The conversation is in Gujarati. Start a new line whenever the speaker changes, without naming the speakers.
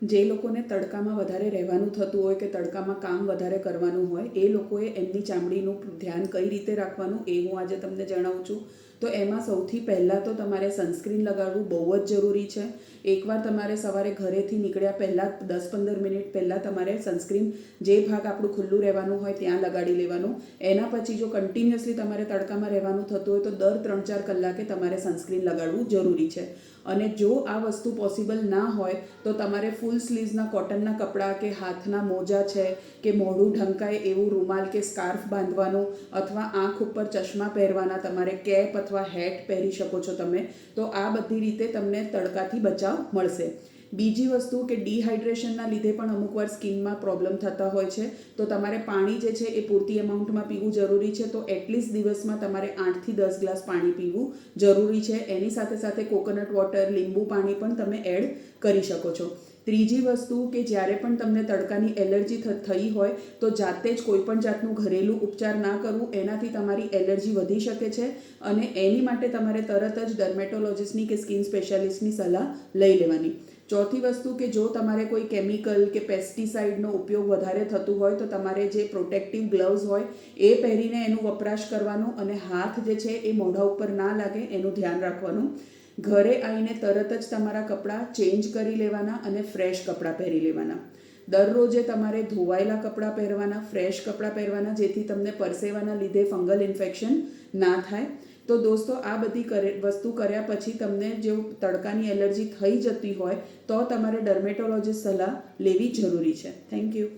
જે લોકોને તડકામાં વધારે રહેવાનું થતું હોય કે તડકામાં કામ વધારે કરવાનું હોય એ લોકોએ એમની ચામડીનું ધ્યાન કઈ રીતે રાખવાનું એ હું આજે તમને જણાવું છું. તો એમાં સૌથી પહેલાં તો તમારે સનસ્ક્રીન લગાડવું બહુ જ જરૂરી છે. એકવાર તમારે સવારે ઘરેથી નીકળ્યા પહેલાં 10-15 મિનિટ પહેલાં તમારે સનસ્ક્રીન જે ભાગ આપણું ખુલ્લું રહેવાનું હોય ત્યાં લગાડી લેવાનું. એના પછી જો કન્ટિન્યુઅસલી તમારે તડકામાં રહેવાનું થતું હોય તો દર 3-4 કલાકે તમારે સનસ્ક્રીન લગાડવું જરૂરી છે. અને જો આ વસ્તુ પોસિબલ ના હોય તો તમારે ફૂલ સ્લીવ્સના કોટનના કપડાં કે હાથના મોજા છે કે મોઢું ઢંકાય એવું રૂમાલ કે સ્કાર્ફ બાંધવાનું અથવા આંખ ઉપર ચશ્મા પહેરવાના, તમારે કેપ અથવા હેટ પહેરી શકો છો તમે. તો આ બધી રીતે તમને તડકાથી બચાવ મળશે. બીજી વસ્તુ કે ડિહાઇડ્રેશનના લીધે પણ અમુકવાર સ્કિનમાં પ્રોબ્લેમ થતા હોય છે. તો તમારે પાણી જે છે એ પૂરતી એમાઉન્ટમાં પીવું જરૂરી છે. તો એટલીસ્ટ દિવસમાં તમારે 8થી 10 ગ્લાસ પાણી પીવું જરૂરી છે. એની સાથે સાથે કોકોનટ વોટર, લીંબુ પાણી પણ તમે એડ કરી શકો છો. ત્રીજી વસ્તુ કે જ્યારે પણ તમને તડકાની એલર્જી થઈ હોય તો જાતે જ કોઈ પણ જાતનું ઘરેલું ઉપચાર ના કરવું. એનાથી તમારી એલર્જી વધી શકે છે અને એની માટે તમારે તરત જ ડર્મેટોલોજિસ્ટની કે સ્કિન સ્પેશિયાલિસ્ટની સલાહ લઈ લેવાની. ચોથી વસ્તુ કે જો તમારે કોઈ કેમિકલ કે પેસ્ટિસાઇડનો ઉપયોગ વધારે થતું હોય તો તમારે જે પ્રોટેક્ટિવ ગ્લવ્સ હોય એ પહેરીને એનું વપરાશ કરવાનો અને હાથ જે છે એ મોઢા ઉપર ના લાગે એનું ધ્યાન રાખવાનું. ઘરે આવીને તરત જ તમારા કપડાં ચેન્જ કરી લેવાના અને ફ્રેશ કપડાં પહેરી લેવાના. દરરોજે તમારે ધોવાયેલા કપડાં પહેરવાના, ફ્રેશ કપડાં પહેરવાના, જેથી તમને પરસેવાના લીધે ફંગલ ઇન્ફેક્શન ના થાય. તો દોસ્તો, આ બધી વસ્તુ કર્યા પછી તમને જો તડકાની એલર્જી થઈ જતી હોય તો તમારે ડર્મેટોલોજિસ્ટ સલાહ લેવી જરૂરી છે. Thank you.